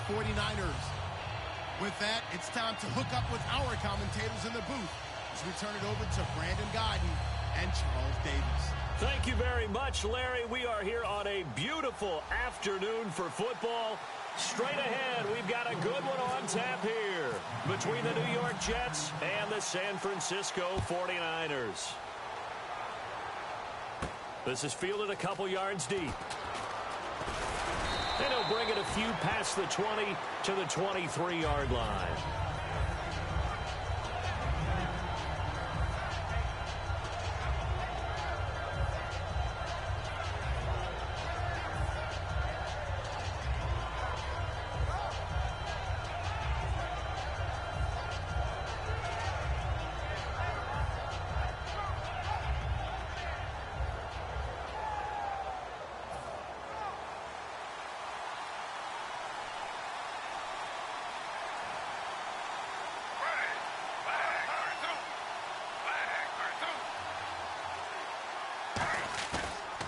49ers. With that, it's time to hook up with our commentators in the booth as we turn it over to Brandon Guyton and Charles Davis. Thank you very much, Larry. We are here on a beautiful afternoon for football. Straight ahead, we've got a good one on tap here between the New York Jets and the San Francisco 49ers. This is fielded a couple yards deep. And he'll bring it a few past the 20 to the 23-yard line.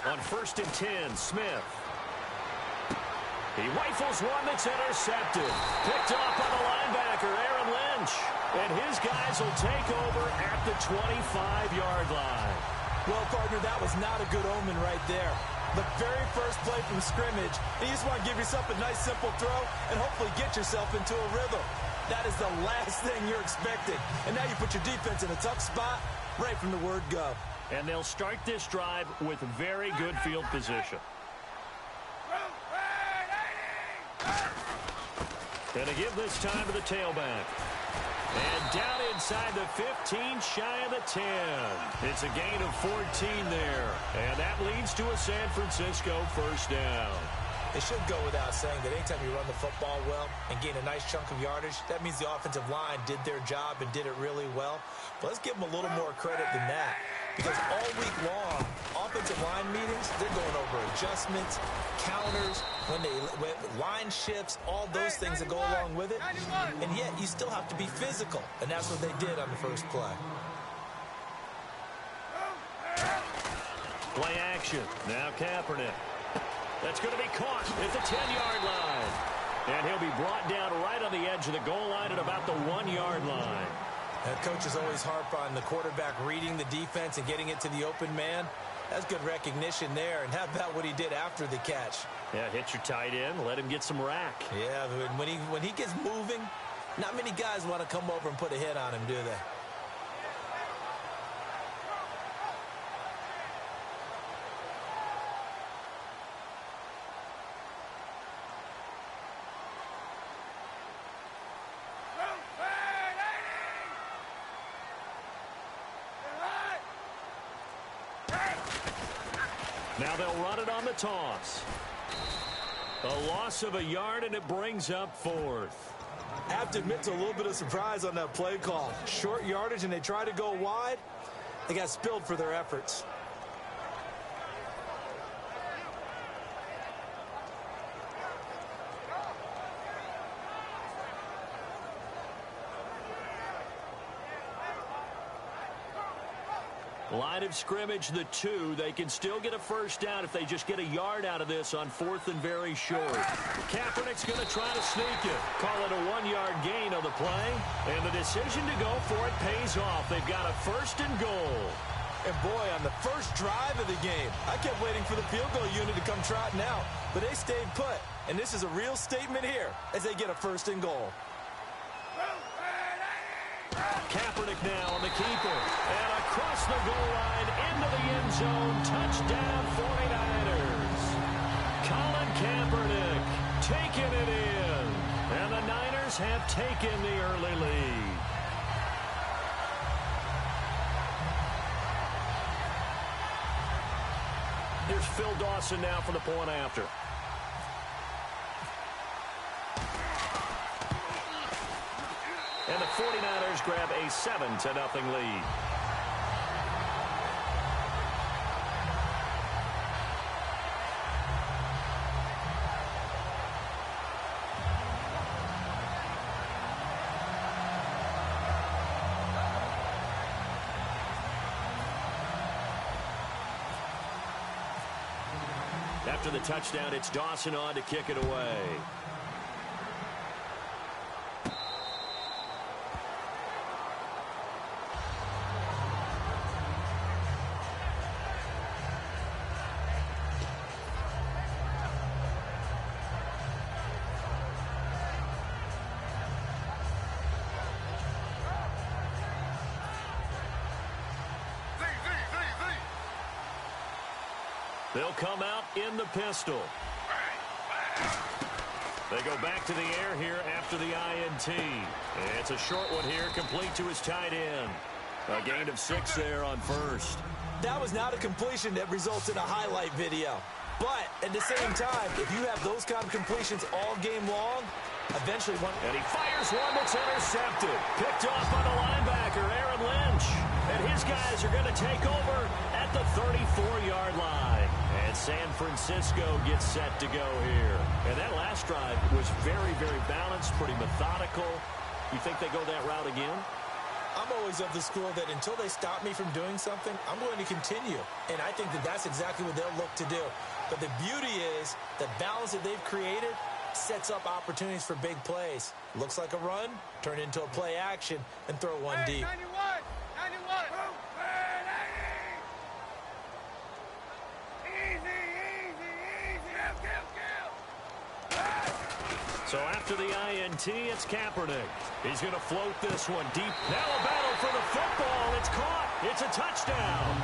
On 1st and 10, Smith. He rifles one that's intercepted. Picked off by the linebacker, Aaron Lynch. And his guys will take over at the 25-yard line. Well, partner, that was not a good omen right there. The very first play from scrimmage, you just want to give yourself a nice, simple throw and hopefully get yourself into a rhythm. That is the last thing you're expecting. And now you put your defense in a tough spot right from the word go. And they'll start this drive with very good field position. And to give this time to the tailback. And down inside the 15, shy of the 10. It's a gain of 14 there. And that leads to a San Francisco first down. It should go without saying that anytime you run the football well and gain a nice chunk of yardage, that means the offensive line did their job and did it really well. But let's give them a little more credit than that. Because all week long, offensive line meetings, they're going over adjustments, counters, when line shifts, all those things that go along with it. And yet, you still have to be physical. And that's what they did on the first play. Play action. Now Kaepernick. That's going to be caught at the 10-yard line. And he'll be brought down right on the edge of the goal line at about the 1-yard line. Coaches always harp on the quarterback reading the defense and getting it to the open man. That's good recognition there. And how about what he did after the catch? Yeah, hit your tight end, let him get some rack. Yeah, when he gets moving, not many guys want to come over and put a hit on him, do they? Now they'll run it on the toss. A loss of a yard, and it brings up 4th. I have to admit to a little bit of surprise on that play call. Short yardage, and they try to go wide. They got spilled for their efforts. Line of scrimmage, the 2. They can still get a first down if they just get a yard out of this on 4th and very short. Kaepernick's going to try to sneak it. Call it a 1-yard gain on the play. And the decision to go for it pays off. They've got a 1st and goal. And boy, on the first drive of the game, I kept waiting for the field goal unit to come trotting out. But they stayed put. And this is a real statement here as they get a 1st and goal. Kaepernick now on the keeper. And across the goal line into the end zone. Touchdown 49ers. Colin Kaepernick taking it in. And the Niners have taken the early lead. Here's Phil Dawson now for the point after. And the 49ers grab a 7-0 lead. After the touchdown, it's Dawson on to kick it away. They'll come out in the pistol. They go back to the air here after the INT. It's a short one here, complete to his tight end. A gain of 6 there on first. That was not a completion that results in a highlight video. But at the same time, if you have those kind of completions all game long, eventually one... And he fires one that's intercepted. Picked off by the linebacker, Aaron Lynch. And his guys are going to take over at the 34-yard line. And San Francisco gets set to go here. And that last drive was very, very balanced, pretty methodical. You think they go that route again? I'm always of the school that until they stop me from doing something, I'm going to continue. And I think that that's exactly what they'll look to do. But the beauty is the balance that they've created sets up opportunities for big plays. Looks like a run, turn into a play action, and throw one deep. 91! So after the INT, it's Kaepernick. He's going to float this one deep. Now a battle for the football. It's caught. It's a touchdown.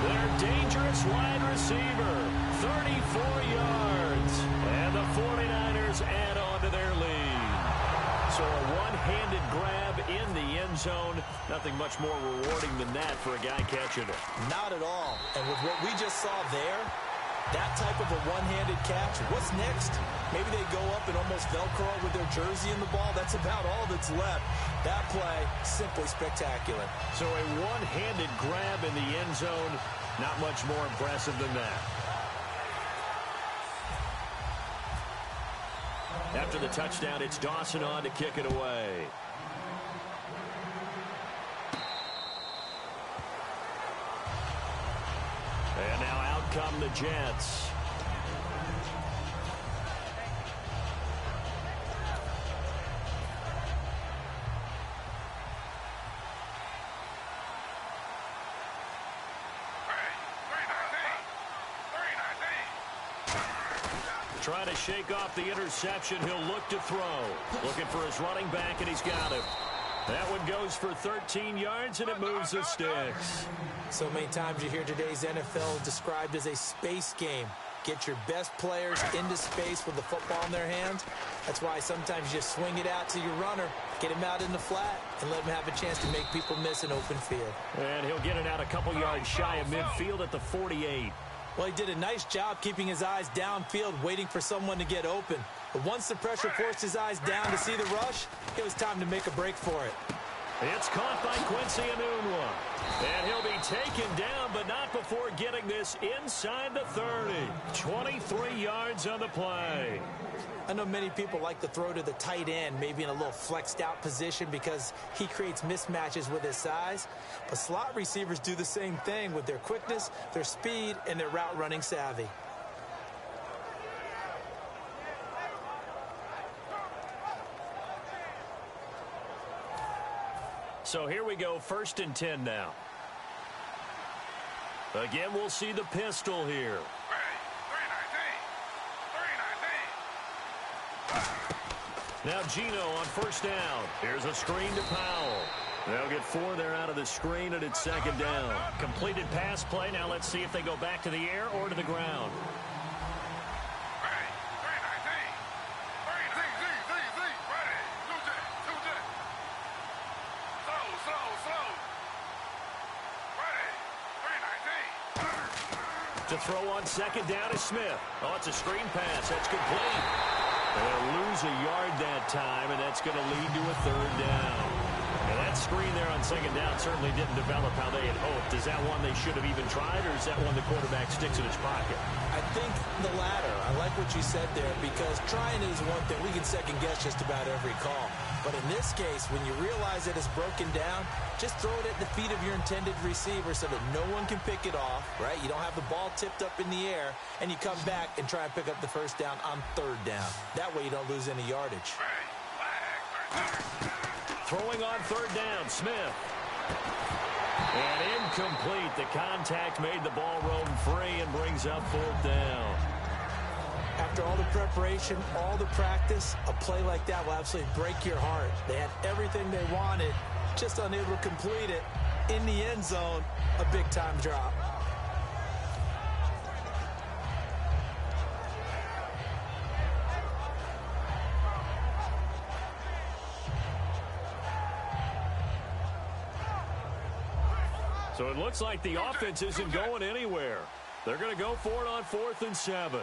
Their dangerous wide receiver, 34 yards. And the 49ers add on to their lead. So a one-handed grab in the end zone. Nothing much more rewarding than that for a guy catching it. Not at all. And with what we just saw there, that type of a one-handed catch, what's next? Maybe they go up and almost Velcro with their jersey in the ball. That's about all that's left. That play, simply spectacular. So a one-handed grab in the end zone, not much more impressive than that. After the touchdown, it's Dawson on to kick it away. And now out come the Jets. Trying to shake off the interception. He'll look to throw. Looking for his running back, and he's got him. That one goes for 13 yards, and it moves the sticks. So many times you hear today's NFL described as a space game. Get your best players into space with the football in their hands. That's why sometimes you just swing it out to your runner, get him out in the flat, and let him have a chance to make people miss an open field. And he'll get it out a couple yards shy of midfield at the 48. Well, he did a nice job keeping his eyes downfield, waiting for someone to get open. But once the pressure forced his eyes down to see the rush, it was time to make a break for it. It's caught by Quincy Enunwa. And he'll be taken down, but not before getting this inside the 30. 23 yards on the play. I know many people like to throw to the tight end, maybe in a little flexed out position because he creates mismatches with his size. But slot receivers do the same thing with their quickness, their speed, and their route running savvy. So here we go, 1st and 10 now. Again, we'll see the pistol here. Now Gino on 1st down. Here's a screen to Powell. They'll get 4 there out of the screen, and it's 2nd down. Completed pass play. Now let's see if they go back to the air or to the ground. To throw on 2nd down is Smith. Oh, it's a screen pass. That's complete. They'll lose a yard that time, and that's going to lead to a 3rd down. And that screen there on 2nd down certainly didn't develop how they had hoped. Is that one they should have even tried, or is that one the quarterback sticks in his pocket? I think the latter. I like what you said there, because trying is one thing. We can second-guess just about every call. But in this case, when you realize that it's broken down, just throw it at the feet of your intended receiver so that no one can pick it off, right? You don't have the ball tipped up in the air, and you come back and try and pick up the 1st down on 3rd down. That way you don't lose any yardage. Throwing on 3rd down, Smith. And incomplete. The contact made the ball roam free and brings up 4th down. After all the preparation, all the practice, a play like that will absolutely break your heart. They had everything they wanted, just unable to complete it. In the end zone, a big-time drop. So it looks like the offense isn't going anywhere. They're going to go for it on 4th and 7.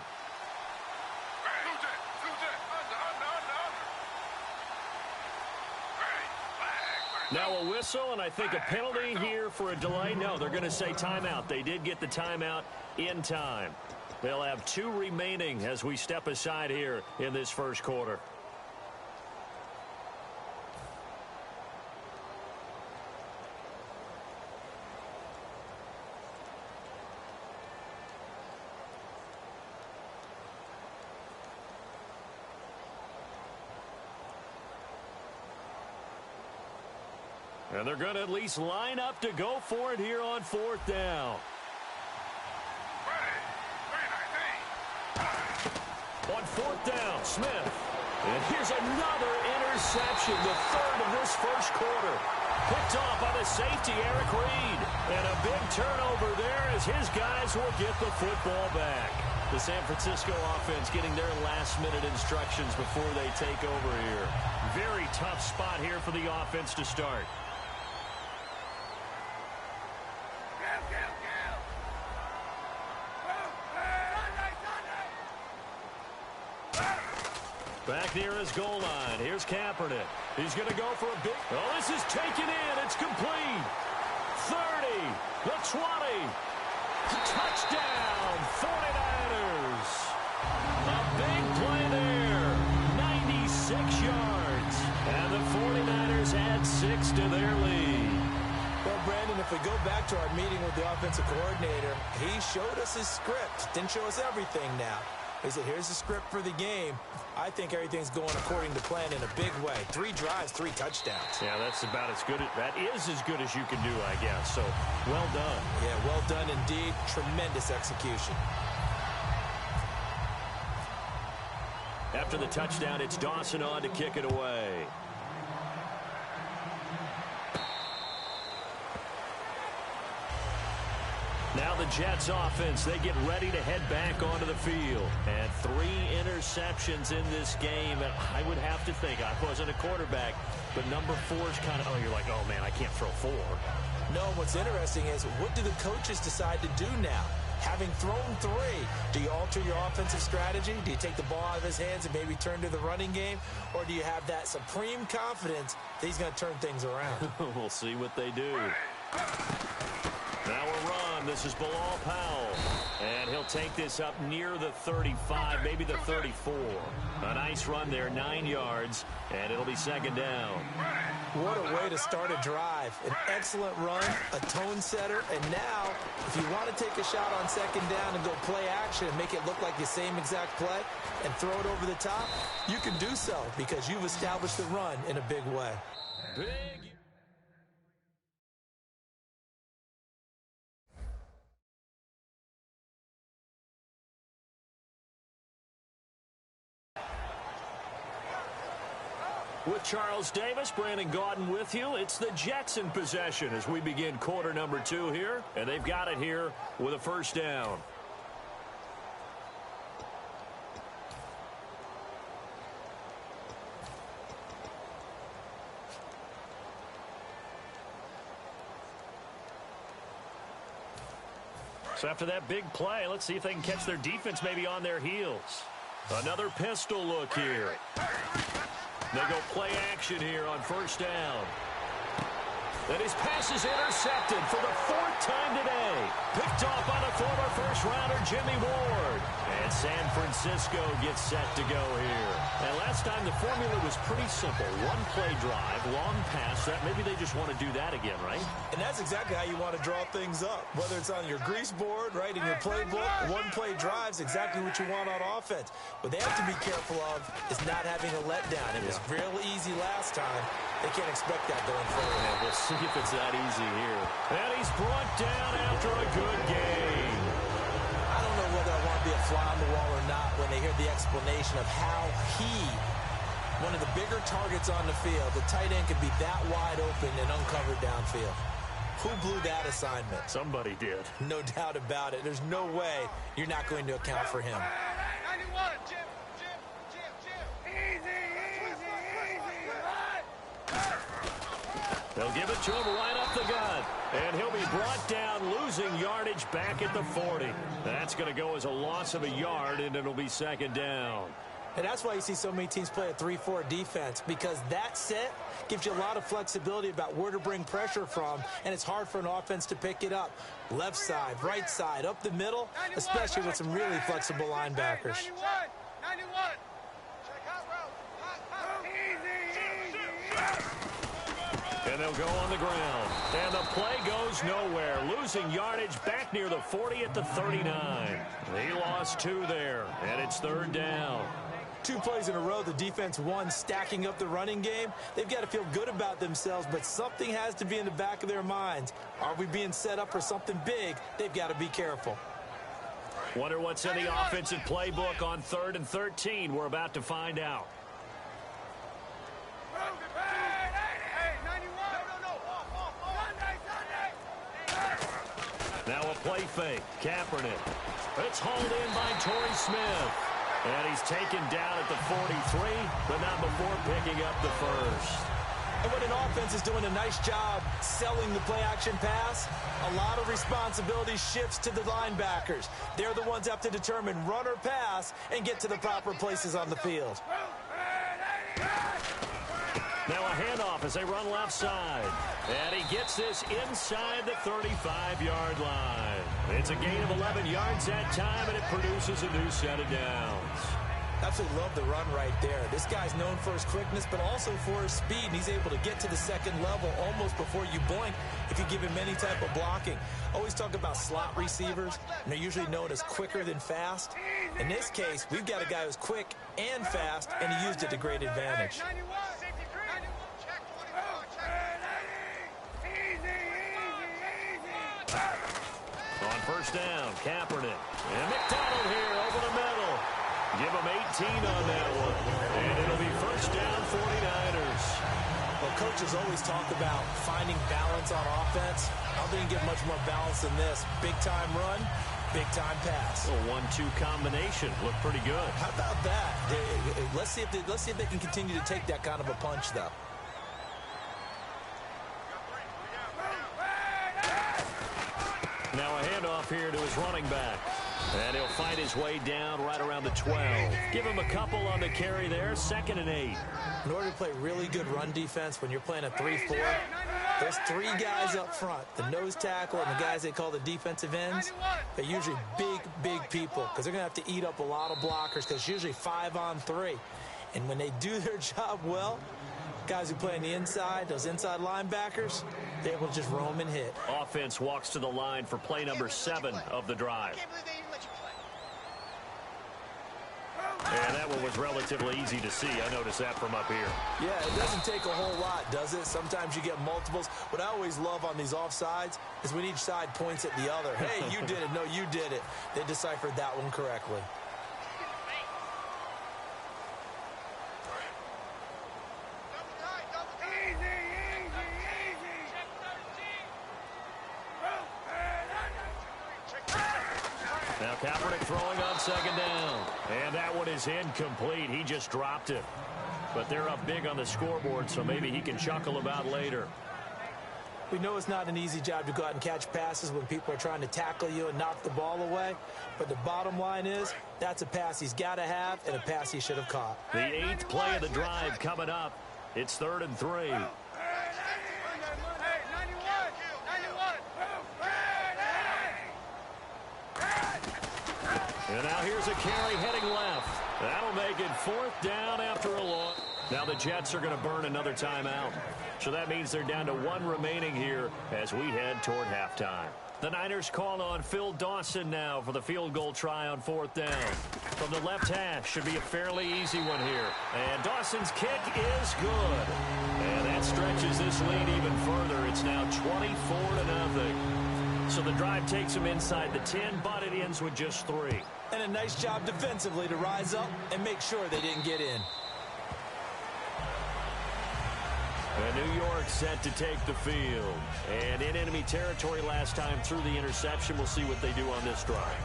Now a whistle, and I think a penalty here for a delay. No, they're going to say timeout. They did get the timeout in time. They'll have 2 remaining as we step aside here in this first quarter. And they're going to at least line up to go for it here on 4th down. On 4th down, Smith. And here's another interception, the 3rd of this first quarter. Picked off by the safety, Eric Reed. And a big turnover there as his guys will get the football back. The San Francisco offense getting their last-minute instructions before they take over here. Very tough spot here for the offense to start. Back near his goal line. Here's Kaepernick. He's going to go for a big... Oh, this is taken in. It's complete. 30. The 20. Touchdown, 49ers. A big play there. 96 yards. And the 49ers add 6 to their lead. Well, Brandon, if we go back to our meeting with the offensive coordinator, he showed us his script. Didn't show us everything now. He said, here's the script for the game. I think everything's going according to plan in a big way. 3 drives, 3 touchdowns. Yeah, that's about as good. That is as good as you can do, I guess. So, well done. Yeah, well done indeed. Tremendous execution. After the touchdown, it's Dawson on to kick it away. Now the Jets offense, they get ready to head back onto the field. And 3 interceptions in this game. And I would have to think, I wasn't a quarterback, but number 4 is kind of, you're like, oh, man, I can't throw 4. No, what's interesting is what do the coaches decide to do now? Having thrown 3, do you alter your offensive strategy? Do you take the ball out of his hands and maybe turn to the running game? Or do you have that supreme confidence that he's going to turn things around? We'll see what they do. Now a run. This is Bilal Powell. And he'll take this up near the 35, maybe the 34. A nice run there, 9 yards, and it'll be 2nd down. What a way to start a drive. An excellent run, a tone setter, and now, if you want to take a shot on 2nd down and go play action and make it look like the same exact play and throw it over the top, you can do so because you've established the run in a big way. Big. With Charles Davis, Brandon Gaudin with you. It's the Jets in possession as we begin quarter number 2 here. And they've got it here with a 1st down. So after that big play, let's see if they can catch their defense maybe on their heels. Another pistol look here. They go play action here on 1st down. And his pass is intercepted for the 4th time today. Picked off by the former first-rounder Jimmy Ward. And San Francisco gets set to go here. And last time the formula was pretty simple. 1-play drive, long pass. That maybe they just want to do that again, right? And that's exactly how you want to draw things up. Whether it's on your grease board, right, in your playbook, 1-play drive's exactly what you want on offense. What they have to be careful of is not having a letdown. It was real easy last time. They can't expect that going forward. And we'll see if it's that easy here. And he's brought down after a good game. I don't know whether I want to be a fly on the wall or not when they hear the explanation of how one of the bigger targets on the field, the tight end could be that wide open and uncovered downfield. Who blew that assignment? Somebody did. No doubt about it. There's no way you're not going to account for him. 91, Jim. Easy. They'll give it to him right up the gut. And he'll be brought down, losing yardage back at the 40. That's going to go as a loss of a yard, and it'll be second down. And that's why you see so many teams play a 3-4 defense, because that set gives you a lot of flexibility about where to bring pressure from, and it's hard for an offense to pick it up. Left side, right side, up the middle, especially with some really flexible linebackers. 91. And they'll go on the ground. And the play goes nowhere. Losing yardage back near the 40 at the 39. He lost 2 there, and it's third down. 2 plays in a row, the defense won, stacking up the running game. They've got to feel good about themselves, but something has to be in the back of their minds. Are we being set up for something big? They've got to be careful. Wonder what's in the offensive playbook on 3rd and 13. We're about to find out. Now a play fake. Kaepernick. It's hauled in by Torrey Smith. And he's taken down at the 43, but not before picking up the first. And when an offense is doing a nice job selling the play-action pass, a lot of responsibility shifts to the linebackers. They're the ones that have to determine run or pass and get to the proper places on the field. Now a handoff as they run left side. And he gets this inside the 35-yard line. It's a gain of 11 yards that time, and it produces a new set of downs. Absolutely love the run right there. This guy's known for his quickness, but also for his speed. And he's able to get to the second level almost before you blink if you give him any type of blocking. Always talk about slot receivers, and they're usually known as quicker than fast. In this case, we've got a guy who's quick and fast, and he used it to great advantage. On first down, Kaepernick. And McDonald here over the middle. Give him 18 on that one. And it'll be first down, 49ers. Well, coaches always talk about finding balance on offense. I don't think you can get much more balance than this. Big-time run, big-time pass. A 1-2 combination. Looked pretty good. How about that? Let's see if they can continue to take that kind of a punch, though. Now a handoff here to his running back. And he'll find his way down right around the 12. Give him a couple on the carry there. 2nd and 8. In order to play really good run defense when you're playing a 3-4, there's 3 guys up front, the nose tackle and the guys they call the defensive ends. They're usually big people because they're going to have to eat up a lot of blockers because it's usually 5 on 3. And when they do their job well, guys who play on the inside, those inside linebackers, they're able to just roam and hit. Offense walks to the line for play number 7 of the drive. And that one was relatively easy to see. I noticed that from up here. Yeah, it doesn't take a whole lot, does it? Sometimes you get multiples. What I always love on these offsides is when each side points at the other. Hey, you did it. No, you did it. They deciphered that one correctly. Now Kaepernick throwing on 2nd down. And that one is incomplete. He just dropped it. But they're up big on the scoreboard, so maybe he can chuckle about later. We know it's not an easy job to go out and catch passes when people are trying to tackle you and knock the ball away. But the bottom line is, that's a pass he's got to have and a pass he should have caught. The 8th play of the drive coming up. It's 3rd and 3. And now here's a carry heading left. That'll make it 4th down after a loss. Now the Jets are going to burn another timeout. So that means they're down to 1 remaining here as we head toward halftime. The Niners call on Phil Dawson now for the field goal try on 4th down. From the left hash, should be a fairly easy one here. And Dawson's kick is good. And that stretches this lead even further. It's now 24-0. So the drive takes him inside the 10, but it ends with just 3. And a nice job defensively to rise up and make sure they didn't get in. And New York set to take the field. And in enemy territory last time through the interception. We'll see what they do on this drive.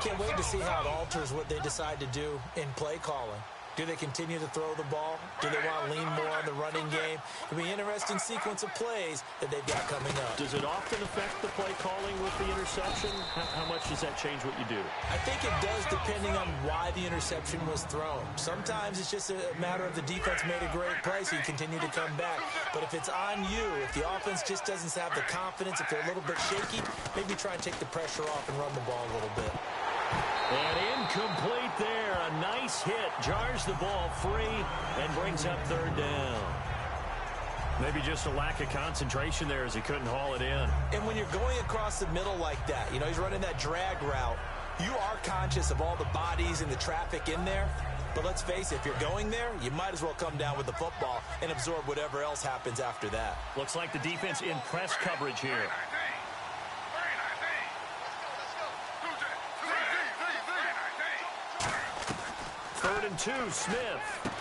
Can't wait to see how it alters what they decide to do in play calling. Do they continue to throw the ball? Do they want to lean more on the running game? It'll be an interesting sequence of plays that they've got coming up. Does it often affect the play calling with the interception? How much does that change what you do? I think it does depending on why the interception was thrown. Sometimes it's just a matter of the defense made a great play, so you continue to come back. But if it's on you, if the offense just doesn't have the confidence, if they're a little bit shaky, maybe try and take the pressure off and run the ball a little bit. And incomplete there. A nice hit. Jars the ball free and brings up third down. Maybe just a lack of concentration there as he couldn't haul it in. And when you're going across the middle like that, you know, he's running that drag route, you are conscious of all the bodies and the traffic in there. But let's face it, if you're going there, you might as well come down with the football and absorb whatever else happens after that. Looks like the defense in press coverage here. Third and 2, Smith.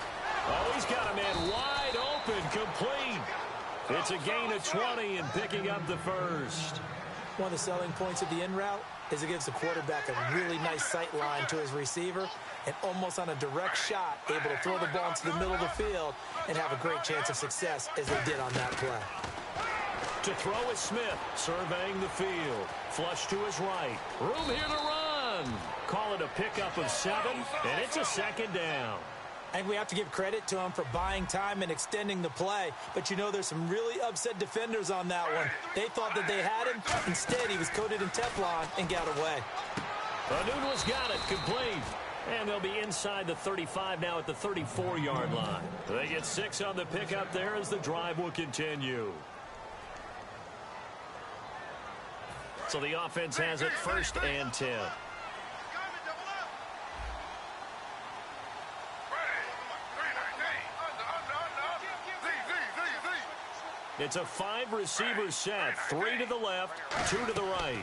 Oh, he's got a man wide open, complete. It's a gain of 20 and picking up the first. One of the selling points of the in route is it gives the quarterback a really nice sight line to his receiver and almost on a direct shot able to throw the ball into the middle of the field and have a great chance of success as they did on that play. To throw is Smith, surveying the field. Flush to his right. Room here to run. Call it a pickup of 7, and it's a second down. I think we have to give credit to him for buying time and extending the play. But, you know, there's some really upset defenders on that one. They thought that they had him. Instead, he was coated in Teflon and got away. Anuno's got it, complete. And they'll be inside the 35 now at the 34-yard line. They get 6 on the pickup there as the drive will continue. So the offense has it 1st and 10. It's a 5-receiver set. 3 to the left, 2 to the right.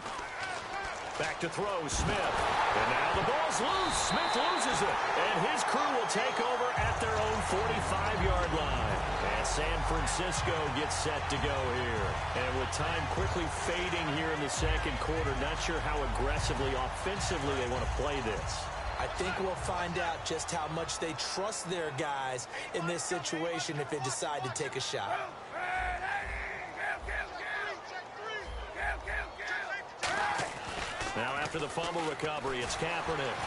Back to throw, Smith. And now the ball's loose. Smith loses it. And his crew will take over at their own 45-yard line. And San Francisco gets set to go here. And with time quickly fading here in the second quarter, not sure how aggressively, offensively they want to play this. I think we'll find out just how much they trust their guys in this situation if they decide to take a shot. Now after the fumble recovery, it's Kaepernick.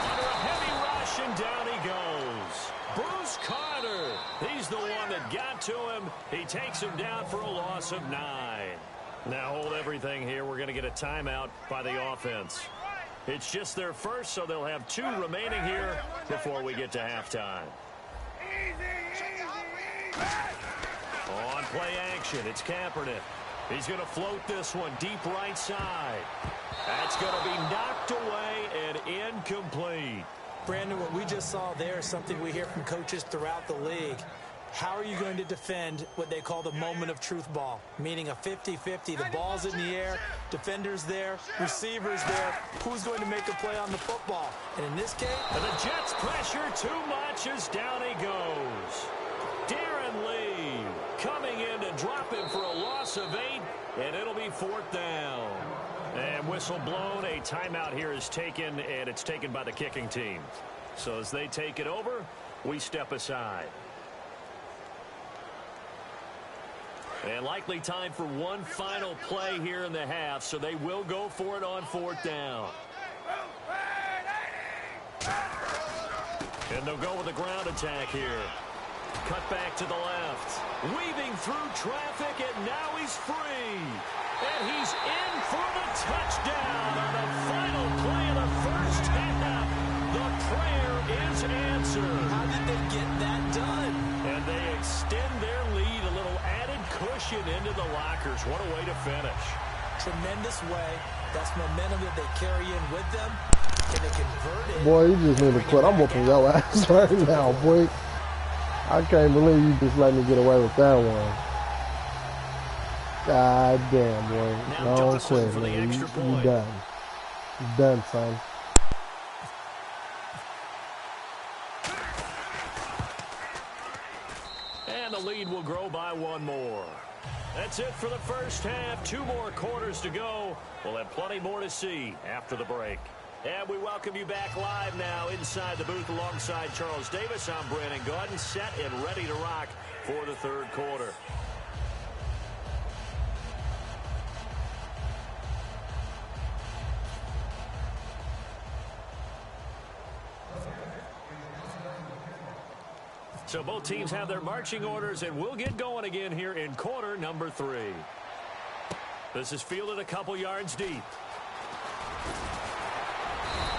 Under a heavy rush, and down he goes. Bruce Carter, he's the one that got to him. He takes him down for a loss of 9. Now hold everything here. We're going to get a timeout by the offense. It's just their first, so they'll have 2 remaining here before we get to halftime. On play action, it's Kaepernick. He's going to float this one deep right side. That's going to be knocked away and incomplete. Brandon, what we just saw there is something we hear from coaches throughout the league. How are you going to defend what they call the moment of truth ball, meaning a 50-50? The ball's in the air, defenders there, receivers there. Who's going to make a play on the football? And in this case, and the Jets pressure too much as down he goes. Darren Lee coming in to drop him for a loss of 8, and it'll be 4th down. And whistle blown. A timeout here is taken, and it's taken by the kicking team. So as they take it over, we step aside. And likely time for one final play here in the half, so they will go for it on 4th down. And they'll go with a ground attack here. Cut back to the left. Weaving through traffic, and now he's free. And he's in for the touchdown on the final play of the first half. The prayer is answered. How did they get that done? And they extend their lead, a little added cushion into the lockers. What a way to finish. Tremendous way. That's momentum that they carry in with them. And they convert it. Boy, you just need to quit. I'm whooping your ass right now, boy. I can't believe you just let me get away with that one. God damn, boy. No quit, man. You done. You done, son. And the lead will grow by 1 more. That's it for the first half. 2 more quarters to go. We'll have plenty more to see after the break. And we welcome you back live now inside the booth alongside Charles Davis. I'm Brandon Gaudin, set and ready to rock for the third quarter. So both teams have their marching orders, and we'll get going again here in quarter number 3. This is fielded a couple yards deep.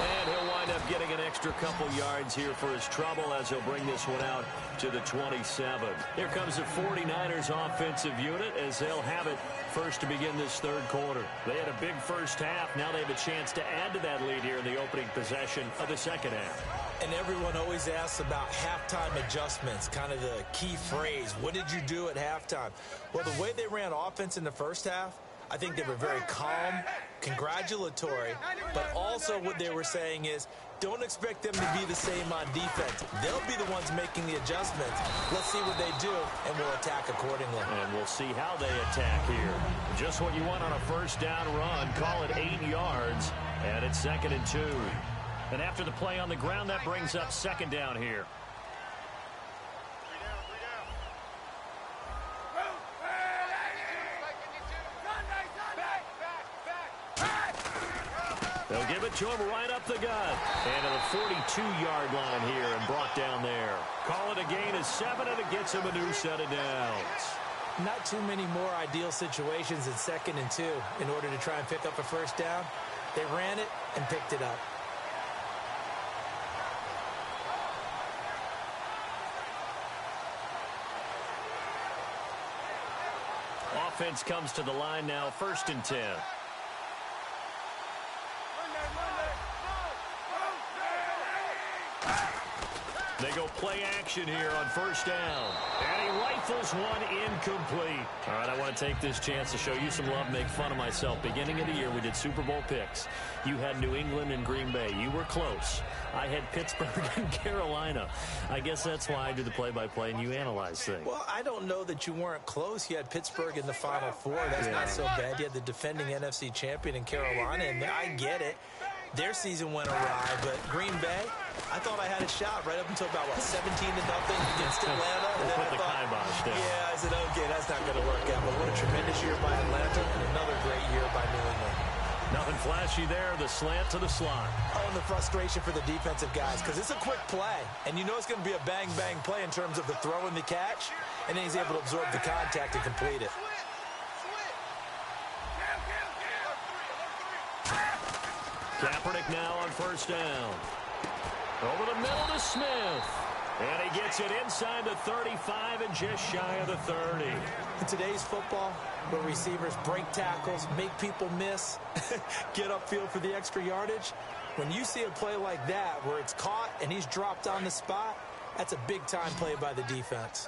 And he'll wind up getting an extra couple yards here for his trouble as he'll bring this one out to the 27. Here comes the 49ers offensive unit as they'll have it first to begin this third quarter. They had a big first half. Now they have a chance to add to that lead here in the opening possession of the second half. And everyone always asks about halftime adjustments, kind of the key phrase. What did you do at halftime? Well, the way they ran offense in the first half, I think they were very calm, congratulatory, but also what they were saying is don't expect them to be the same on defense. They'll be the ones making the adjustments. Let's see what they do, and we'll attack accordingly. And we'll see how they attack here. Just what you want on a first down run. Call it 8 yards, and it's 2nd and 2. And after the play on the ground, that brings up second down here. They'll give it to him right up the gut. And to the 42-yard line here and brought down there. Call it a gain of 7, and it gets him a new set of downs. Not too many more ideal situations in 2nd and 2 in order to try and pick up a first down. They ran it and picked it up. Offense comes to the line now, 1st and 10. They go play action here on first down. And he rifles one incomplete. All right, I want to take this chance to show you some love, make fun of myself. Beginning of the year, we did Super Bowl picks. You had New England and Green Bay. You were close. I had Pittsburgh and Carolina. I guess that's why I do the play-by-play and you analyze things. Well, I don't know that you weren't close. You had Pittsburgh in the Final Four. That's not so bad. You had the defending NFC champion in Carolina, and I get it. Their season went awry, but Green Bay, I thought I had a shot right up until about, 17-0 against Atlanta. And then put the kibosh down. Yeah, I said, okay, that's not going to work out. But what a tremendous year by Atlanta and another great year by New England. Nothing flashy there. The slant to the slot. Oh, and the frustration for the defensive guys because it's a quick play. And you know it's going to be a bang-bang play in terms of the throw and the catch. And then he's able to absorb the contact and complete it. Kaepernick now on first down. Over the middle to Smith. And he gets it inside the 35 and just shy of the 30. In today's football, where receivers break tackles, make people miss, get upfield for the extra yardage, when you see a play like that where it's caught and he's dropped on the spot, that's a big-time play by the defense.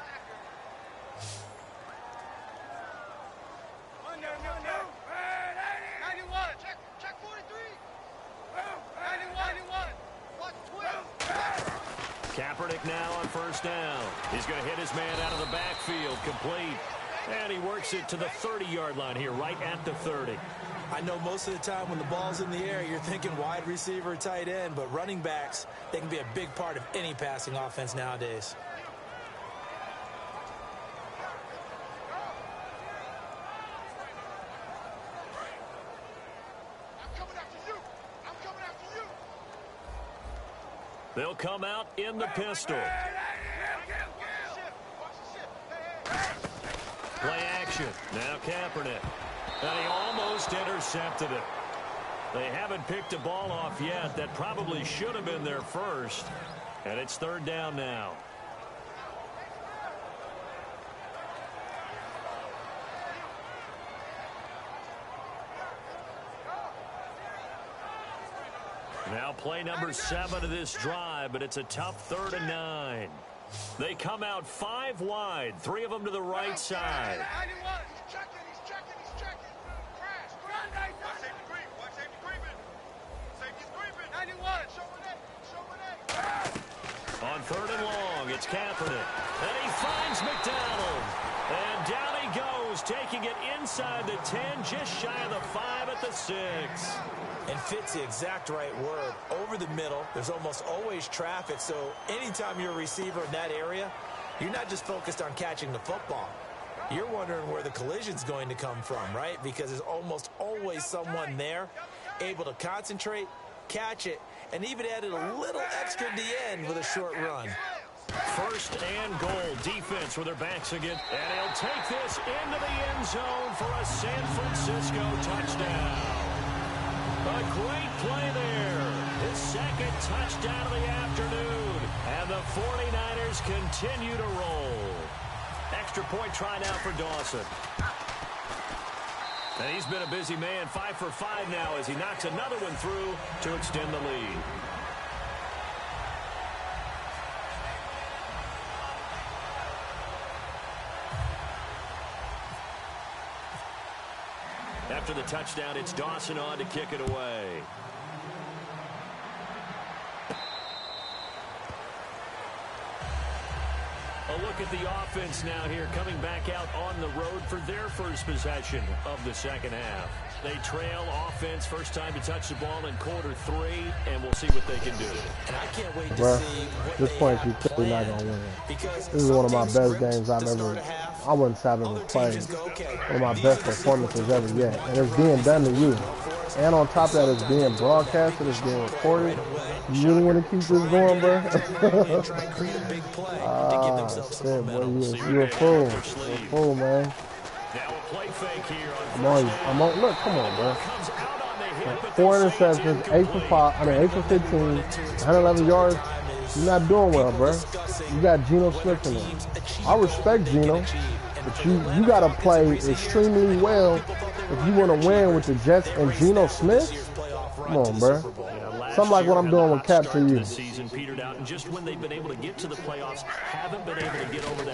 Kaepernick now on first down. He's going to hit his man out of the backfield, complete. And he works it to the 30-yard line here, right at the 30. I know most of the time when the ball's in the air, you're thinking wide receiver, tight end, but running backs, they can be a big part of any passing offense nowadays. They'll come out in the pistol. Play action. Now Kaepernick. And he almost intercepted it. They haven't picked a ball off yet. That probably should have been their first. And it's third down now. Now play number 7 of this drive, but it's a tough 3rd and 9. They come out 5 wide, 3 of them to the right side. On 3rd and long, it's Kaepernick. And he finds McDonald. And down he goes taking it inside the 10, just shy of the 5 at the 6. And fits the exact right word. Over the middle, there's almost always traffic, so anytime you're a receiver in that area, you're not just focused on catching the football. You're wondering where the collision's going to come from, right? Because there's almost always someone there able to concentrate, catch it, and even added a little extra at the end with a short run. First and goal, defense with their backs against, and he'll take this into the end zone for a San Francisco touchdown. A great play there. His second touchdown of the afternoon. And the 49ers continue to roll. Extra point try now for Dawson. And he's been a busy man, 5 for 5 now as he knocks another one through to extend the lead. After the touchdown, it's Dawson on to kick it away. A look at the offense now here, coming back out on the road for their first possession of the second half. They trail offense, first time to touch the ball in quarter 3, and we'll see what they can do. And I can't wait to see what this point you're clearly not going to win. This is one of my best games I've ever, I wouldn't say I've ever played. One of my best performances ever yet. And it's being done to you. And on top of that, it's being broadcasted, it's being recorded. You really want to keep this going, bro? Shit, boy, you're a fool. You're a fool, man. I'm on, look, come on, bro. 4 interceptions, 8 for 15, 111 yards. You're not doing well, bro. You got Geno Smith in there. I respect Geno, but you got to play extremely well if you want to win with the Jets and Geno Smith. Come on, bro. Something like what I'm doing with Cap to you.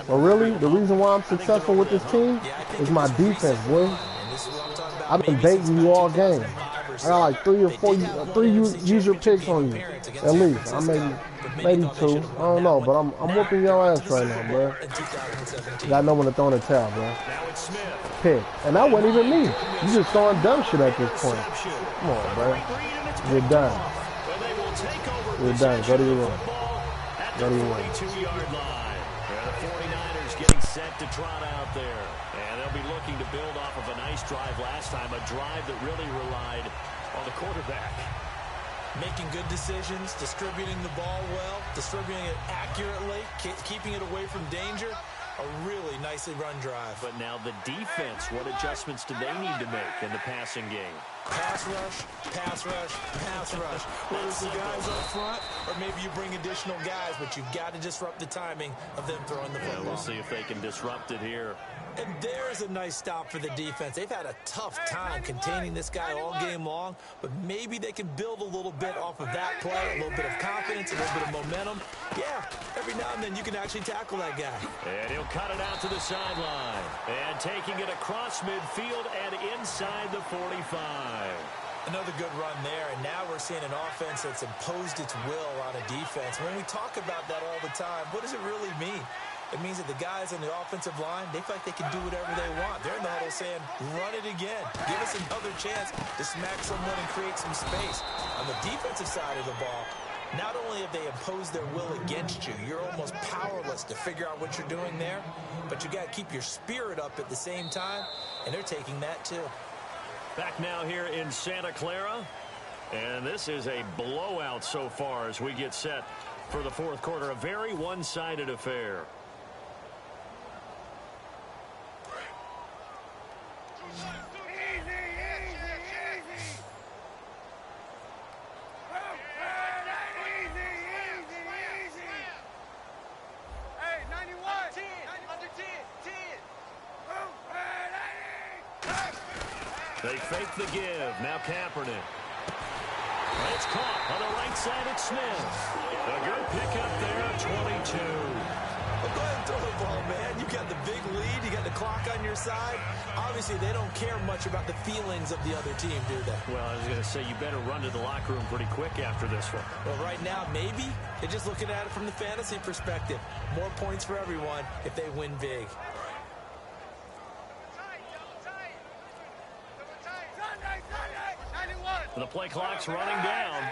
But really, the reason why I'm successful with this team is my defense, boy. I've been baiting you all game. I got like 3 or 4 user picks on you, at least. I maybe 2. I don't know, but I'm whooping your ass right now, bro. Got no one to throw in the towel, bro. Pick, and that wasn't even me. You just throwing dumb shit at this point. Come on, bro. You're done. You're done. Go to your room. Go to your room. The 49ers getting set to trot out there. And they'll be looking to build off of a nice drive last time, a drive that really relied on the quarterback. Making good decisions, distributing the ball well, distributing it accurately, keeping it away from danger. A really nicely run drive. But now the defense, what adjustments do they need to make in the passing game? Pass rush, pass rush, pass rush. Whether it's the guys up front or maybe you bring additional guys, but you've got to disrupt the timing of them throwing the football. We'll see if they can disrupt it here. And there's a nice stop for the defense. They've had a tough time containing this guy all game long, but maybe they can build a little bit off of that play, a little bit of confidence, a little bit of momentum. Yeah, every now and then you can actually tackle that guy. And he'll cut it out to the sideline. And taking it across midfield and inside the 45. Another good run there, and now we're seeing an offense that's imposed its will on a defense. When we talk about that all the time, what does it really mean? It means that the guys on the offensive line, they feel like they can do whatever they want. They're in the huddle saying, run it again. Give us another chance to smack someone and create some space. On the defensive side of the ball, not only have they imposed their will against you, you're almost powerless to figure out what you're doing there, but you got to keep your spirit up at the same time, and they're taking that too. Back now here in Santa Clara, and this is a blowout so far as we get set for the fourth quarter. A very one-sided affair. They fake the give. Now Kaepernick. It's caught on the right side. It's Smith. A good pickup there, 22. Well, go ahead and throw the ball, man. You got the big lead. You got the clock on your side. Obviously, they don't care much about the feelings of the other team, do they? Well, I was going to say, you better run to the locker room pretty quick after this one. Well, right now, maybe they're just looking at it from the fantasy perspective. More points for everyone if they win big. The play clock's running down.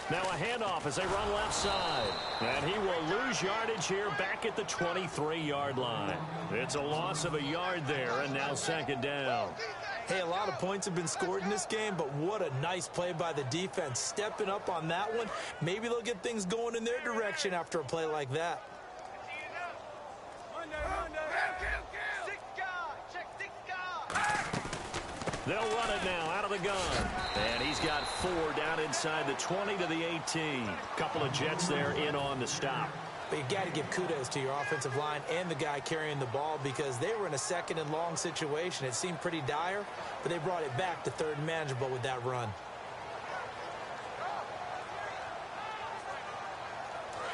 Now a handoff as they run left side. And he will lose yardage here back at the 23-yard line. It's a loss of a yard there, and now second down. Hey, a lot of points have been scored in this game, but what a nice play by the defense. Stepping up on that one. Maybe they'll get things going in their direction after a play like that. They'll run it now out of the gun. And he's got 4 down inside the 20 to the 18. Couple of Jets there in on the stop. But you got to give kudos to your offensive line and the guy carrying the ball because they were in a second and long situation. It seemed pretty dire, but they brought it back to third and manageable with that run.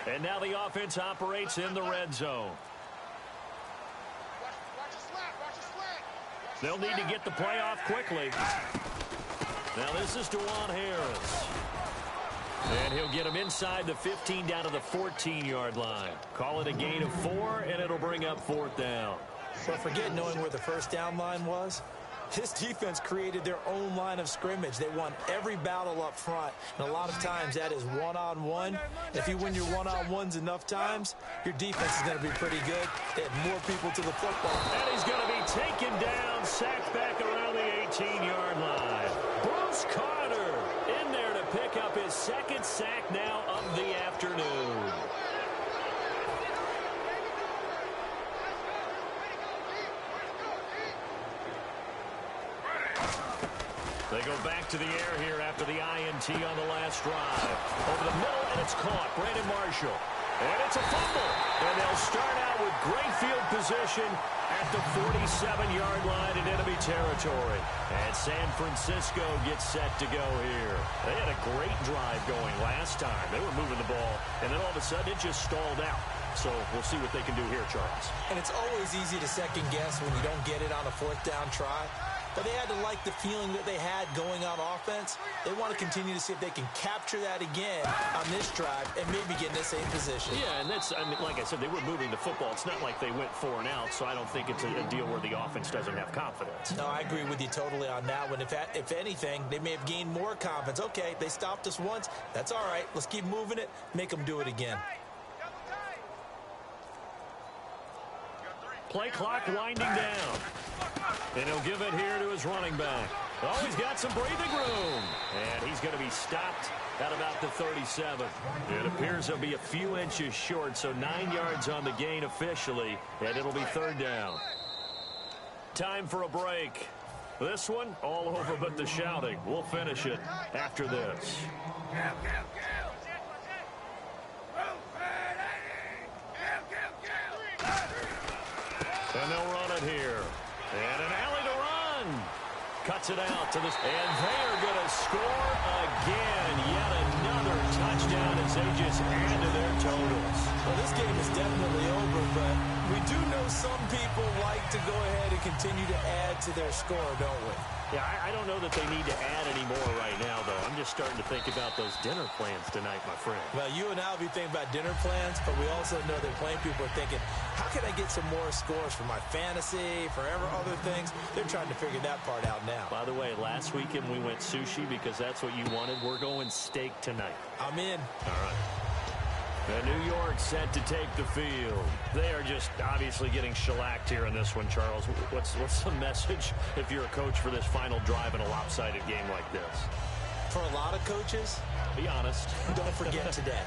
And now the offense operates in the red zone. They'll need to get the play off quickly. Now this is DeJuan Harris. And he'll get him inside the 15 down to the 14-yard line. Call it a gain of 4, and it'll bring up 4th down. But forget knowing where the first down line was. This defense created their own line of scrimmage. They won every battle up front, and a lot of times that is one-on-one. If you win your one-on-ones enough times, your defense is going to be pretty good. They have more people to the football. And he's going to be taken down, sacked back around the 18-yard line. Bruce Carter in there to pick up his second sack now of the afternoon. They go back to the air here after the INT on the last drive. Over the middle, and it's caught. Brandon Marshall. And it's a fumble. And they'll start out with great field position at the 47-yard line in enemy territory. And San Francisco gets set to go here. They had a great drive going last time. They were moving the ball, and then all of a sudden it just stalled out. So we'll see what they can do here, Charles. And it's always easy to second guess when you don't get it on a 4th down try. But they had to like the feeling that they had going on offense. They want to continue to see if they can capture that again on this drive and maybe get in the same position. Yeah, and that's, I mean, like I said, they were moving the football. It's not like they went 4 and out, so I don't think it's a deal where the offense doesn't have confidence. No, I agree with you totally on that one. If anything, they may have gained more confidence. Okay, they stopped us once. That's all right. Let's keep moving it. Make them do it again. Play clock winding down. And he'll give it here to his running back. Oh, he's got some breathing room. And he's going to be stopped at about the 37. It appears he'll be a few inches short, so 9 yards on the gain officially, and it'll be 3rd down. Time for a break. This one, all over but the shouting. We'll finish it after this. And they'll run it here. And an alley to run. Cuts it out to this. And they are going to score again. Yet another touchdown as they just add to their totals. Well, this game is definitely over, but we do know some people like to go ahead and continue to add to their score, don't we? Yeah, I don't know that they need to add any more right now, though. I'm just starting to think about those dinner plans tonight, my friend. Well, you and I will be thinking about dinner plans, but we also know that playing people are thinking, how can I get some more scores for my fantasy, for other things? They're trying to figure that part out now. By the way, last weekend we went sushi because that's what you wanted. We're going steak tonight. I'm in. All right. And New York set to take the field. They are just obviously getting shellacked here in this one, Charles. What's the message if you're a coach for this final drive in a lopsided game like this? For a lot of coaches, be honest. Don't forget today.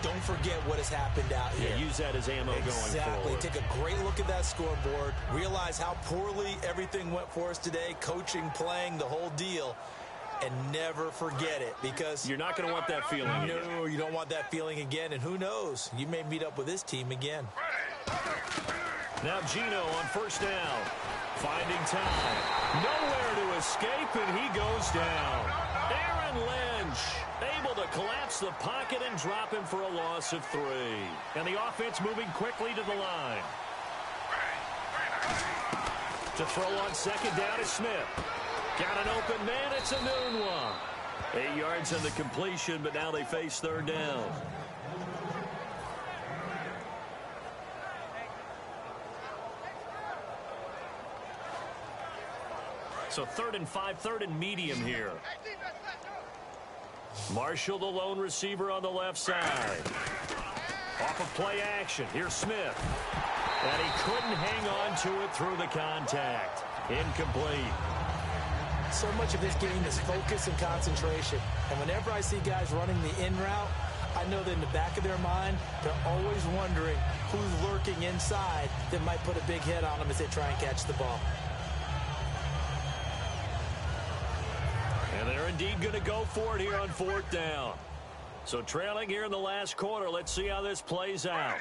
Don't forget what has happened out here. Yeah, use that as ammo going forward. Exactly. Take a great look at that scoreboard. Realize how poorly everything went for us today. Coaching, playing, the whole deal. And never forget it, because you're not going to want that feeling again. No, you don't want that feeling again. And who knows? You may meet up with this team again. Now Gino on 1st down. Finding time. Nowhere to escape, and he goes down. Aaron Lynch able to collapse the pocket and drop him for a loss of 3. And the offense moving quickly to the line. To throw on 2nd down is Smith. Got an open man. It's a noon one. 8 yards on the completion, but now they face 3rd down. So So 3rd and 5, 3rd and medium here. Marshall, the lone receiver on the left side. Off of play action. Here's Smith. And he couldn't hang on to it through the contact. Incomplete. So much of this game is focus and concentration. And whenever I see guys running the in route, I know that in the back of their mind, they're always wondering who's lurking inside that might put a big hit on them as they try and catch the ball. And they're indeed going to go for it here on 4th down. So trailing here in the last quarter. Let's see how this plays out.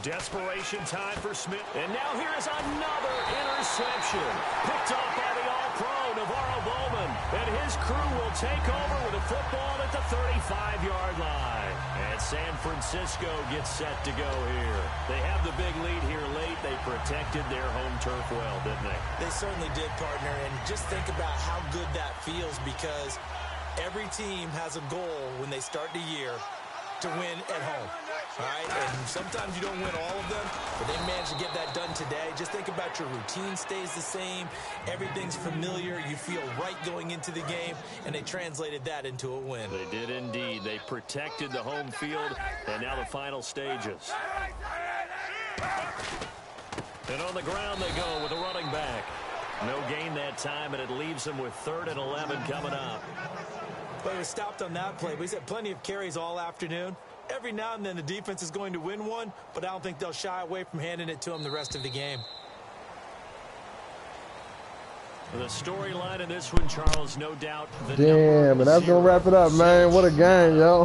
Desperation time for Smith. And now here is another interception. Picked off by the All-Pro, Navarro Bowman. And his crew will take over with a football at the 35-yard line. And San Francisco gets set to go here. They have the big lead here late. They protected their home turf well, didn't they? They certainly did, partner. And just think about how good that feels, because every team has a goal when they start the year to win at home. All right, and sometimes you don't win all of them, but they managed to get that done today. Just think about your routine stays the same. Everything's familiar. You feel right going into the game, and they translated that into a win. They did indeed. They protected the home field, and now the final stages. And on the ground they go with a running back. No gain that time, and it leaves them with 3rd and 11 coming up. But he was stopped on that play. But he's had plenty of carries all afternoon. Every now and then the defense is going to win one, but I don't think they'll shy away from handing it to him the rest of the game. The storyline in this one, Charles, no doubt. Damn, and that's going to wrap it up, man. What a game, yo.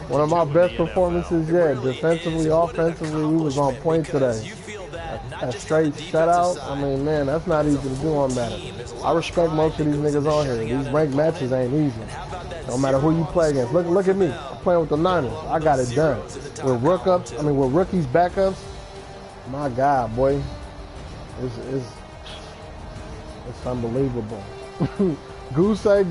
One of my best performances yet. Defensively, offensively, we was on point today. A straight shutout, I mean, man, that's not easy to do on Madden. I respect most of these niggas on here. These ranked matches ain't easy. No matter who you play against. Look at me. I'm playing with the Niners. I got it done. With rookies, backups, my God, boy. It's unbelievable. Goose egg.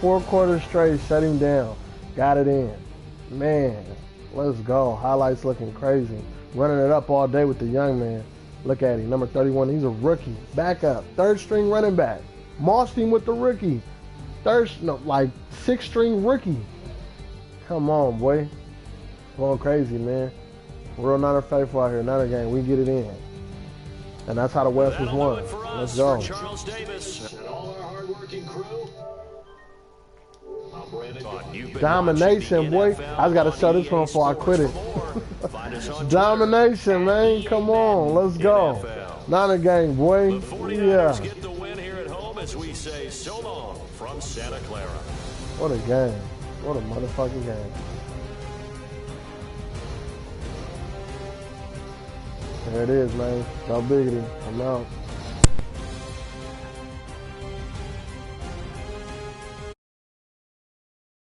4 quarters straight, shut him down. Got it in. Man, let's go. Highlights looking crazy. Running it up all day with the young man. Look at him, number 31. He's a rookie. Backup. 3rd string running back. Mossed him with the rookie. 6th string rookie. Come on, boy. Going crazy, man. Real Niner faithful out here. Niner gang. We get it in. And that's how the West was won. Let's go. Charles Davis and all our hard-working crew. Domination, boy. I just got to show this one before I quit it. Domination, man. Come on. Let's go. Niner gang, boy. Yeah. Get the win here at home as we say so long from Santa Clara. What a game. What a motherfucking game. There it is, man. No biggity. I'm out.